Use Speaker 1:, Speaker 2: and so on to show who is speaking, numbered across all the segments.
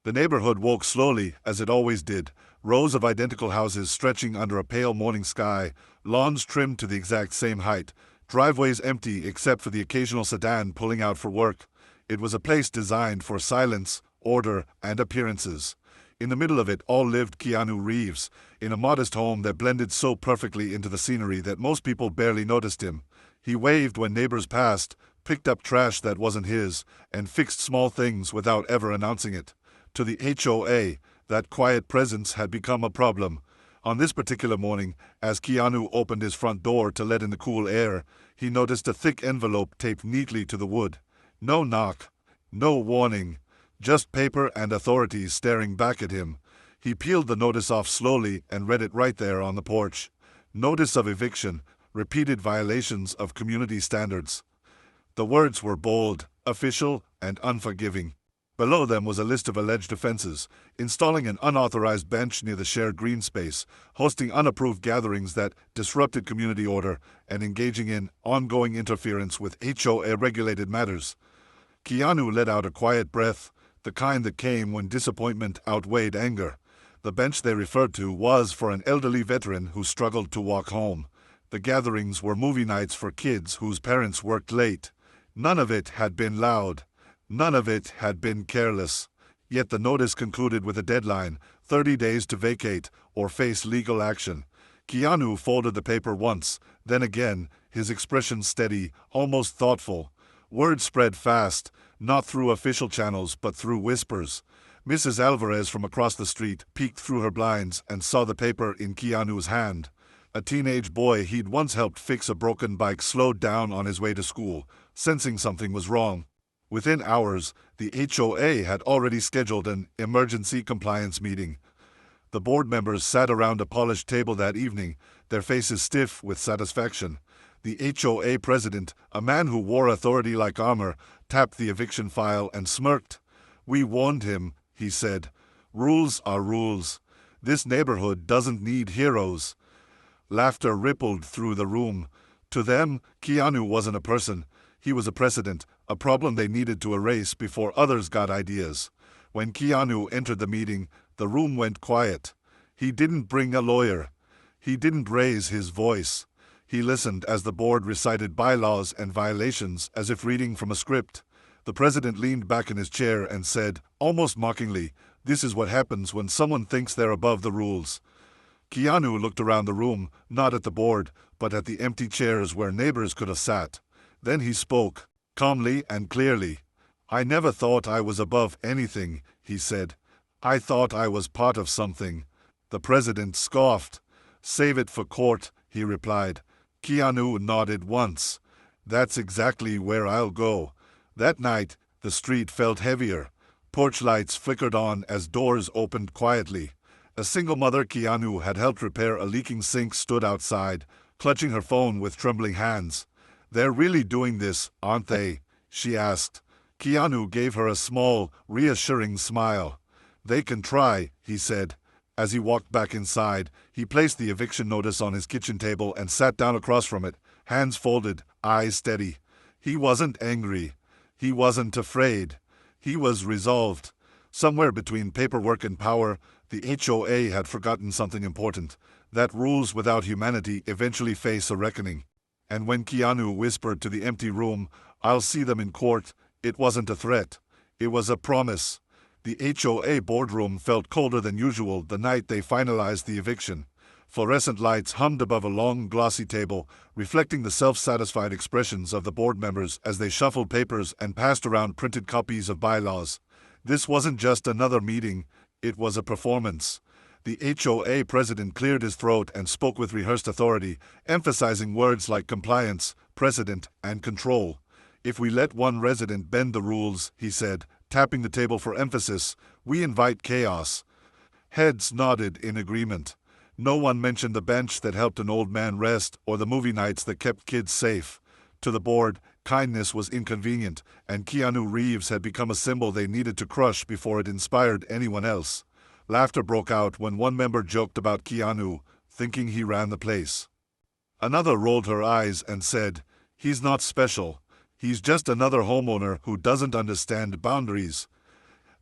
Speaker 1: The neighborhood woke slowly, as it always did, rows of identical houses stretching under a pale morning sky, lawns trimmed to the exact same height, driveways empty except for the occasional sedan pulling out for work. It was a place designed for silence, order, and appearances. In the middle of it all lived Keanu Reeves, in a modest home that blended so perfectly into the scenery that most people barely noticed him. He waved when neighbors passed, picked up trash that wasn't his, and fixed small things without ever announcing it. To the HOA, that quiet presence had become a problem. On this particular morning, as Keanu opened his front door to let in the cool air, he noticed a thick envelope taped neatly to the wood. No knock, no warning, just paper and authorities staring back at him. He peeled the notice off slowly and read it right there on the porch. Notice of eviction, repeated violations of community standards. The words were bold, official, and unforgiving. Below them was a list of alleged offenses: installing an unauthorized bench near the shared green space, hosting unapproved gatherings that disrupted community order, and engaging in ongoing interference with HOA-regulated matters. Keanu let out a quiet breath, the kind that came when disappointment outweighed anger. The bench they referred to was for an elderly veteran who struggled to walk home. The gatherings were movie nights for kids whose parents worked late. None of it had been loud. None of it had been careless. Yet the notice concluded with a deadline: 30 days to vacate or face legal action. Keanu folded the paper once, then again, his expression steady, almost thoughtful. Word spread fast, not through official channels but through whispers. Mrs. Alvarez from across the street peeked through her blinds and saw the paper in Keanu's hand. A teenage boy he'd once helped fix a broken bike slowed down on his way to school, sensing something was wrong. Within hours, the HOA had already scheduled an emergency compliance meeting. The board members sat around a polished table that evening, their faces stiff with satisfaction. The HOA president, a man who wore authority like armor, tapped the eviction file and smirked. "We warned him," he said. "Rules are rules. This neighborhood doesn't need heroes." Laughter rippled through the room. To them, Keanu wasn't a person. He was a precedent, a problem they needed to erase before others got ideas. When Keanu entered the meeting, the room went quiet. He didn't bring a lawyer. He didn't raise his voice. He listened as the board recited bylaws and violations as if reading from a script. The president leaned back in his chair and said, almost mockingly, "This is what happens when someone thinks they're above the rules." Keanu looked around the room, not at the board, but at the empty chairs where neighbors could have sat. Then he spoke, calmly and clearly. "I never thought I was above anything," he said. "I thought I was part of something." The president scoffed. "Save it for court," he replied. Keanu nodded once. "That's exactly where I'll go." That night, the street felt heavier. Porch lights flickered on as doors opened quietly. A single mother Keanu had helped repair a leaking sink stood outside, clutching her phone with trembling hands. "They're really doing this, aren't they?" she asked. Keanu gave her a small, reassuring smile. "They can try," he said. As he walked back inside, he placed the eviction notice on his kitchen table and sat down across from it, hands folded, eyes steady. He wasn't angry. He wasn't afraid. He was resolved. Somewhere between paperwork and power, the HOA had forgotten something important, that rules without humanity eventually face a reckoning. And when Keanu whispered to the empty room, "I'll see them in court," it wasn't a threat. It was a promise. The HOA boardroom felt colder than usual the night they finalized the eviction. Fluorescent lights hummed above a long, glossy table, reflecting the self-satisfied expressions of the board members as they shuffled papers and passed around printed copies of bylaws. This wasn't just another meeting, it was a performance. The HOA president cleared his throat and spoke with rehearsed authority, emphasizing words like compliance, precedent, and control. "If we let one resident bend the rules," he said, tapping the table for emphasis, "we invite chaos." Heads nodded in agreement. No one mentioned the bench that helped an old man rest or the movie nights that kept kids safe. To the board, kindness was inconvenient, and Keanu Reeves had become a symbol they needed to crush before it inspired anyone else. Laughter broke out when one member joked about Keanu, thinking he ran the place. Another rolled her eyes and said, "He's not special. He's just another homeowner who doesn't understand boundaries."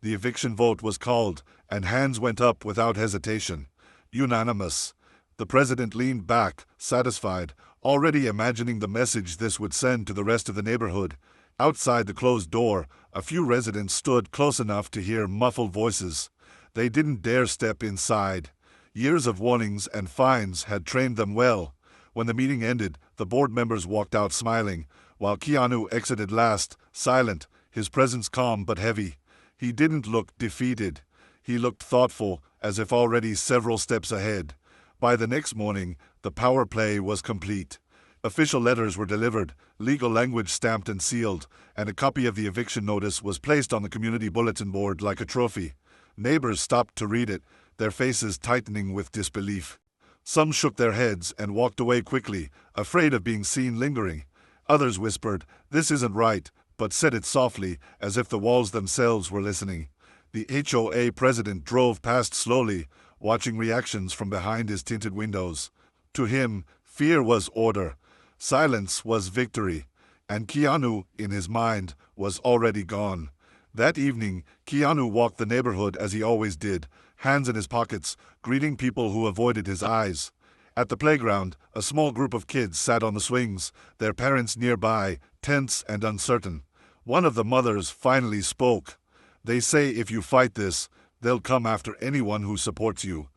Speaker 1: The eviction vote was called, and hands went up without hesitation. Unanimous. The president leaned back, satisfied, already imagining the message this would send to the rest of the neighborhood. Outside the closed door, a few residents stood close enough to hear muffled voices. They didn't dare step inside. Years of warnings and fines had trained them well. When the meeting ended, the board members walked out smiling, while Keanu exited last, silent, his presence calm but heavy. He didn't look defeated. He looked thoughtful, as if already several steps ahead. By the next morning, the power play was complete. Official letters were delivered, legal language stamped and sealed, and a copy of the eviction notice was placed on the community bulletin board like a trophy. Neighbors stopped to read it, their faces tightening with disbelief. Some shook their heads and walked away quickly, afraid of being seen lingering. Others whispered, "This isn't right," but said it softly, as if the walls themselves were listening. The HOA president drove past slowly, watching reactions from behind his tinted windows. To him, fear was order, silence was victory, and Keanu, in his mind, was already gone. That evening, Keanu walked the neighborhood as he always did, hands in his pockets, greeting people who avoided his eyes. At the playground, a small group of kids sat on the swings, their parents nearby, tense and uncertain. One of the mothers finally spoke. "They say if you fight this, they'll come after anyone who supports you."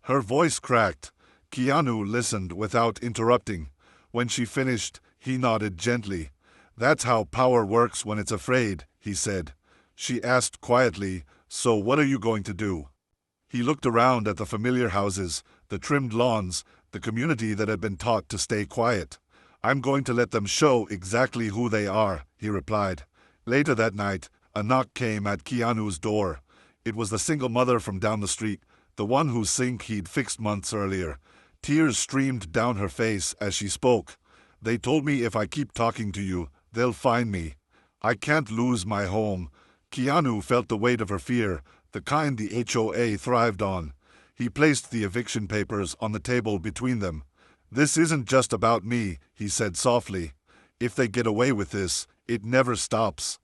Speaker 1: Her voice cracked. Keanu listened without interrupting. When she finished, he nodded gently. "That's how power works when it's afraid," he said. She asked quietly, "So what are you going to do?" He looked around at the familiar houses, the trimmed lawns, the community that had been taught to stay quiet. "I'm going to let them show exactly who they are," he replied. Later that night, a knock came at Keanu's door. It was the single mother from down the street, the one whose sink he'd fixed months earlier. Tears streamed down her face as she spoke. "They told me if I keep talking to you, they'll find me. I can't lose my home." Keanu felt the weight of her fear, the kind the HOA thrived on. He placed the eviction papers on the table between them. "This isn't just about me," he said softly. "If they get away with this, it never stops."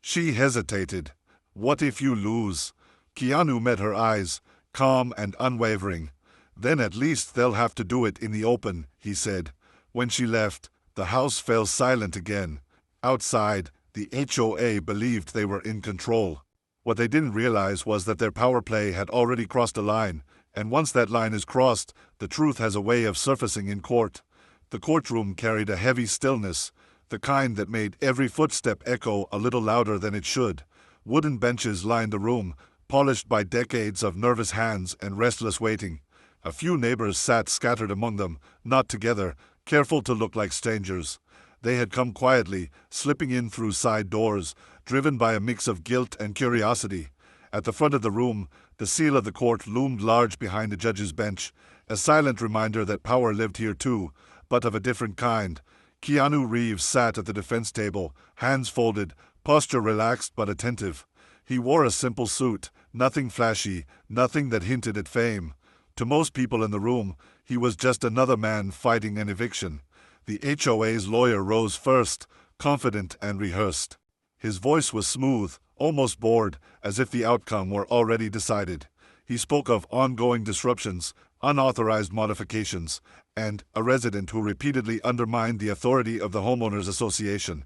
Speaker 1: She hesitated. "What if you lose?" Keanu met her eyes, calm and unwavering. "Then at least they'll have to do it in the open," he said. When she left, the house fell silent again. Outside, the HOA believed they were in control. What they didn't realize was that their power play had already crossed a line, and once that line is crossed, the truth has a way of surfacing in court. The courtroom carried a heavy stillness, the kind that made every footstep echo a little louder than it should. Wooden benches lined the room, polished by decades of nervous hands and restless waiting. A few neighbors sat scattered among them, not together, careful to look like strangers. They had come quietly, slipping in through side doors, driven by a mix of guilt and curiosity. At the front of the room, the seal of the court loomed large behind the judge's bench, a silent reminder that power lived here too, but of a different kind. Keanu Reeves sat at the defense table, hands folded, posture relaxed but attentive. He wore a simple suit, nothing flashy, nothing that hinted at fame. To most people in the room, he was just another man fighting an eviction. The HOA's lawyer rose first, confident and rehearsed. His voice was smooth, almost bored, as if the outcome were already decided. He spoke of ongoing disruptions, unauthorized modifications, and a resident who repeatedly undermined the authority of the homeowners association.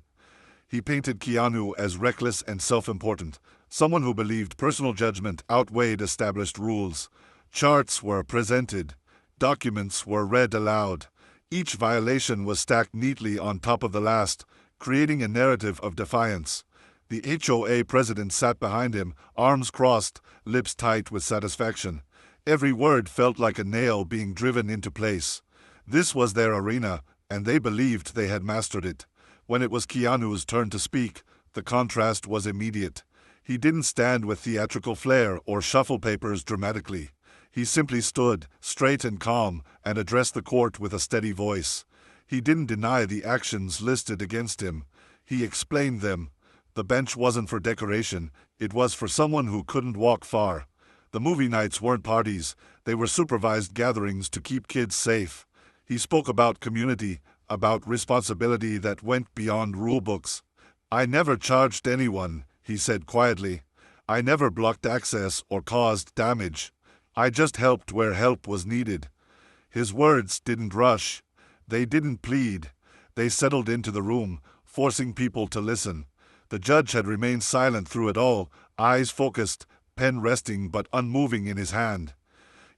Speaker 1: He painted Keanu as reckless and self-important, someone who believed personal judgment outweighed established rules. Charts were presented. Documents were read aloud. Each violation was stacked neatly on top of the last, creating a narrative of defiance. The HOA president sat behind him, arms crossed, lips tight with satisfaction. Every word felt like a nail being driven into place. This was their arena, and they believed they had mastered it. When it was Keanu's turn to speak, the contrast was immediate. He didn't stand with theatrical flair or shuffle papers dramatically. He simply stood, straight and calm, and addressed the court with a steady voice. He didn't deny the actions listed against him. He explained them. The bench wasn't for decoration, it was for someone who couldn't walk far. The movie nights weren't parties, they were supervised gatherings to keep kids safe. He spoke about community, about responsibility that went beyond rulebooks. "I never charged anyone," he said quietly. I never blocked access or caused damage. I just helped where help was needed. His words didn't rush. They didn't plead. They settled into the room, forcing people to listen. The judge had remained silent through it all, eyes focused, pen resting but unmoving in his hand.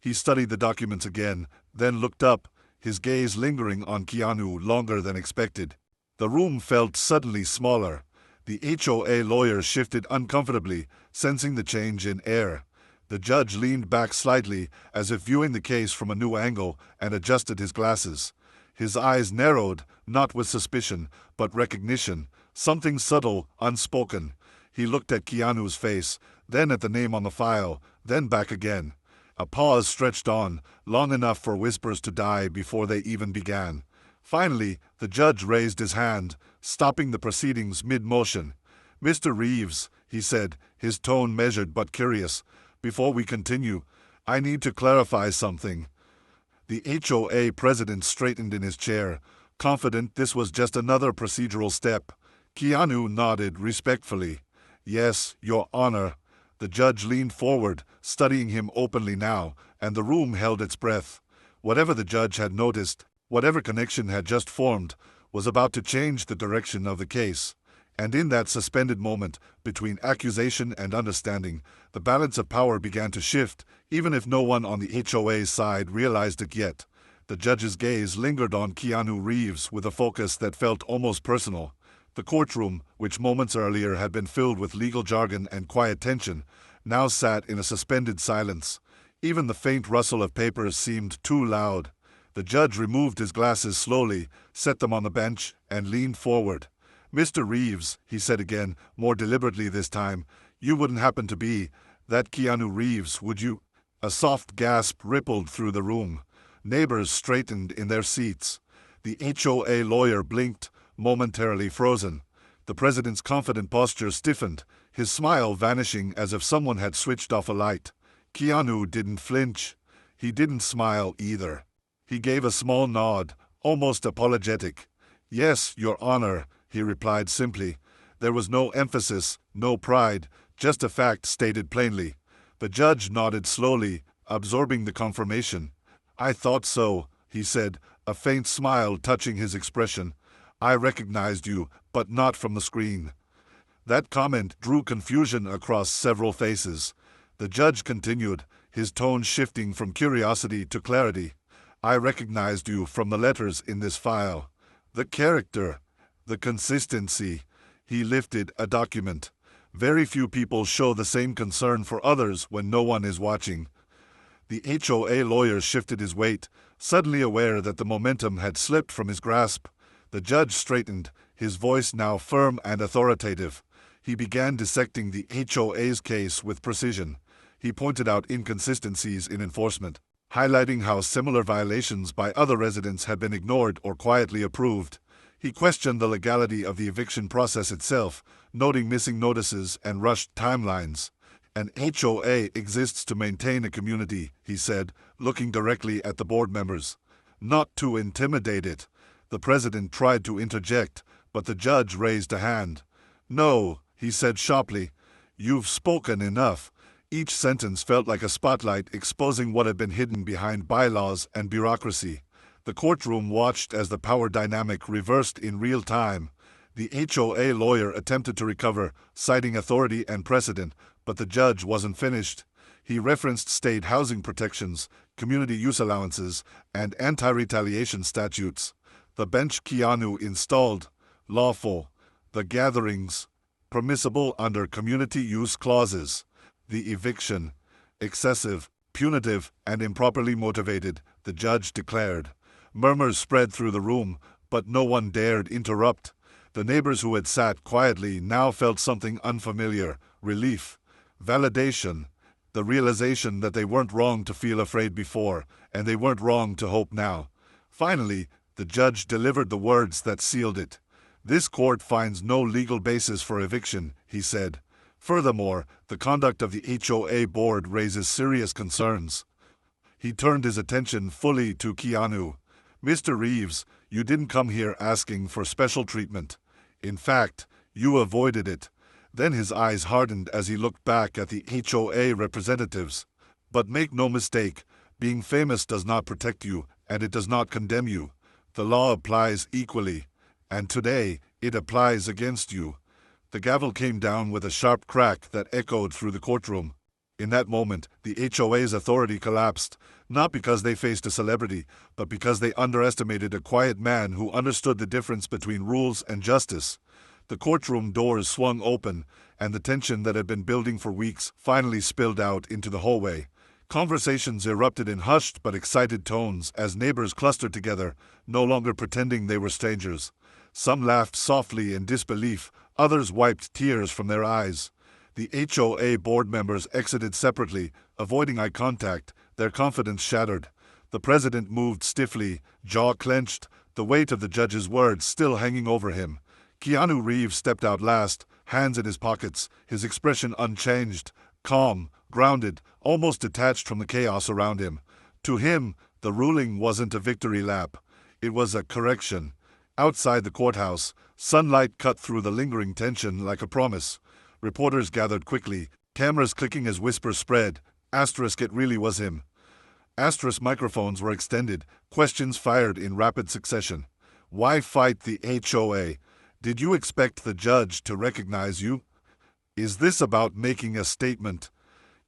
Speaker 1: He studied the documents again, then looked up, his gaze lingering on Keanu longer than expected. The room felt suddenly smaller. The HOA lawyer shifted uncomfortably, sensing the change in air. The judge leaned back slightly, as if viewing the case from a new angle, and adjusted his glasses. His eyes narrowed, not with suspicion, but recognition, something subtle, unspoken. He looked at Keanu's face, then at the name on the file, then back again. A pause stretched on, long enough for whispers to die before they even began. Finally, the judge raised his hand, stopping the proceedings mid-motion. "Mr. Reeves," he said, his tone measured but curious, "before we continue, I need to clarify something." The HOA president straightened in his chair, confident this was just another procedural step. Keanu nodded respectfully. "Yes, Your Honor." The judge leaned forward, studying him openly now, and the room held its breath. Whatever the judge had noticed, whatever connection had just formed, was about to change the direction of the case. And in that suspended moment, between accusation and understanding, the balance of power began to shift, even if no one on the HOA's side realized it yet. The judge's gaze lingered on Keanu Reeves with a focus that felt almost personal. The courtroom, which moments earlier had been filled with legal jargon and quiet tension, now sat in a suspended silence. Even the faint rustle of papers seemed too loud. The judge removed his glasses slowly, set them on the bench, and leaned forward. "Mr. Reeves," he said again, more deliberately this time, "you wouldn't happen to be that Keanu Reeves, would you?" A soft gasp rippled through the room. Neighbors straightened in their seats. The HOA lawyer blinked, momentarily frozen. The president's confident posture stiffened, his smile vanishing as if someone had switched off a light. Keanu didn't flinch. He didn't smile either. He gave a small nod, almost apologetic. "Yes, Your Honor," he replied simply. There was no emphasis, no pride, just a fact stated plainly. The judge nodded slowly, absorbing the confirmation. "I thought so," he said, a faint smile touching his expression. "I recognized you, but not from the screen." That comment drew confusion across several faces. The judge continued, his tone shifting from curiosity to clarity. "I recognized you from the letters in this file. The character, the consistency." He lifted a document. Very few people show the same concern for others when no one is watching. The HOA lawyer shifted his weight, suddenly aware that the momentum had slipped from his grasp. The judge straightened, his voice now firm and authoritative. He began dissecting the HOA's case with precision. He pointed out inconsistencies in enforcement, highlighting how similar violations by other residents had been ignored or quietly approved. He questioned the legality of the eviction process itself, noting missing notices and rushed timelines. "An HOA exists to maintain a community," he said, looking directly at the board members. "Not to intimidate it." The president tried to interject, but the judge raised a hand. "No," he said sharply. "You've spoken enough." Each sentence felt like a spotlight exposing what had been hidden behind bylaws and bureaucracy. The courtroom watched as the power dynamic reversed in real time. The HOA lawyer attempted to recover, citing authority and precedent, but the judge wasn't finished. He referenced state housing protections, community use allowances, and anti-retaliation statutes. The bench Keanu installed, lawful. The gatherings, permissible under community use clauses. The eviction, excessive, punitive, and improperly motivated, the judge declared. Murmurs spread through the room, but no one dared interrupt. The neighbors who had sat quietly now felt something unfamiliar, relief, validation, the realization that they weren't wrong to feel afraid before, and they weren't wrong to hope now. Finally, the judge delivered the words that sealed it. "This court finds no legal basis for eviction," he said. "Furthermore, the conduct of the HOA board raises serious concerns." He turned his attention fully to Keanu. "Mr. Reeves, you didn't come here asking for special treatment. In fact, you avoided it. Then his eyes hardened as he looked back at the HOA representatives. But make no mistake, being famous does not protect you, and it does not condemn you. The law applies equally, and today it applies against you. The gavel came down with a sharp crack that echoed through the courtroom. In that moment, the HOA's authority collapsed, not because they faced a celebrity, but because they underestimated a quiet man who understood the difference between rules and justice. The courtroom doors swung open, and the tension that had been building for weeks finally spilled out into the hallway. Conversations erupted in hushed but excited tones as neighbors clustered together, no longer pretending they were strangers. Some laughed softly in disbelief, others wiped tears from their eyes. The HOA board members exited separately, avoiding eye contact, their confidence shattered. The president moved stiffly, jaw clenched, the weight of the judge's words still hanging over him. Keanu Reeves stepped out last, hands in his pockets, his expression unchanged, calm, grounded, almost detached from the chaos around him. To him, the ruling wasn't a victory lap. It was a correction. Outside the courthouse, sunlight cut through the lingering tension like a promise. Reporters gathered quickly, cameras clicking as whispers spread. Asterisk, it really was him. Asterisk, microphones were extended, questions fired in rapid succession. Why fight the HOA? Did you expect the judge to recognize you? Is this about making a statement?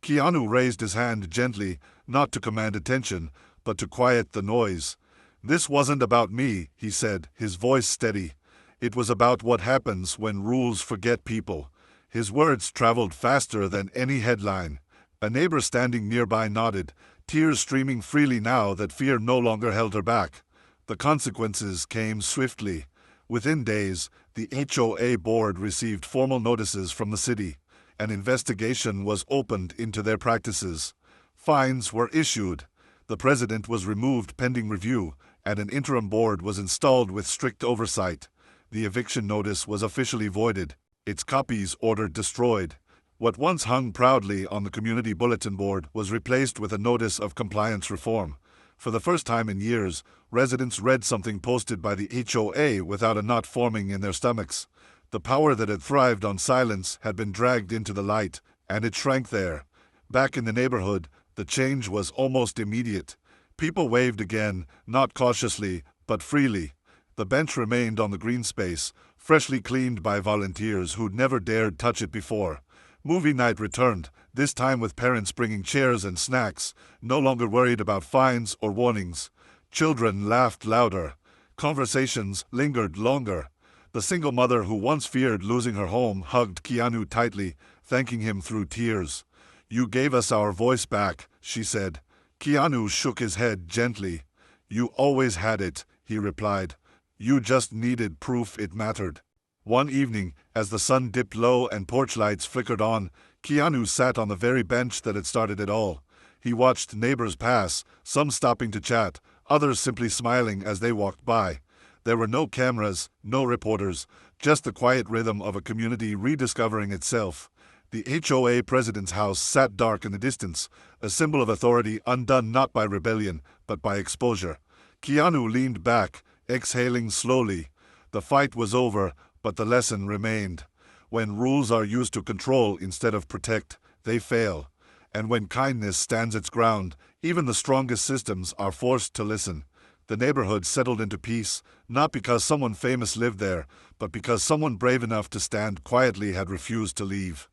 Speaker 1: Keanu raised his hand gently, not to command attention, but to quiet the noise. This wasn't about me, he said, his voice steady. It was about what happens when rules forget people. His words traveled faster than any headline. A neighbor standing nearby nodded, tears streaming freely now that fear no longer held her back. The consequences came swiftly. Within days, the HOA board received formal notices from the city. An investigation was opened into their practices. Fines were issued. The president was removed pending review, and an interim board was installed with strict oversight. The eviction notice was officially voided, its copies ordered destroyed. What once hung proudly on the community bulletin board was replaced with a notice of compliance reform. For the first time in years, residents read something posted by the HOA without a knot forming in their stomachs. The power that had thrived on silence had been dragged into the light, and it shrank there. Back in the neighborhood, the change was almost immediate. People waved again, not cautiously, but freely. The bench remained on the green space, freshly cleaned by volunteers who'd never dared touch it before. Movie night returned, this time with parents bringing chairs and snacks, no longer worried about fines or warnings. Children laughed louder. Conversations lingered longer. The single mother who once feared losing her home hugged Keanu tightly, thanking him through tears. "You gave us our voice back," she said. Keanu shook his head gently. "You always had it," he replied. "You just needed proof it mattered." One evening, as the sun dipped low and porch lights flickered on, Keanu sat on the very bench that had started it all. He watched neighbors pass, some stopping to chat, others simply smiling as they walked by. There were no cameras, no reporters, just the quiet rhythm of a community rediscovering itself. The HOA president's house sat dark in the distance, a symbol of authority undone not by rebellion, but by exposure. Keanu leaned back, exhaling slowly. The fight was over, but the lesson remained. When rules are used to control instead of protect, they fail. And when kindness stands its ground, even the strongest systems are forced to listen. The neighborhood settled into peace, not because someone famous lived there, but because someone brave enough to stand quietly had refused to leave.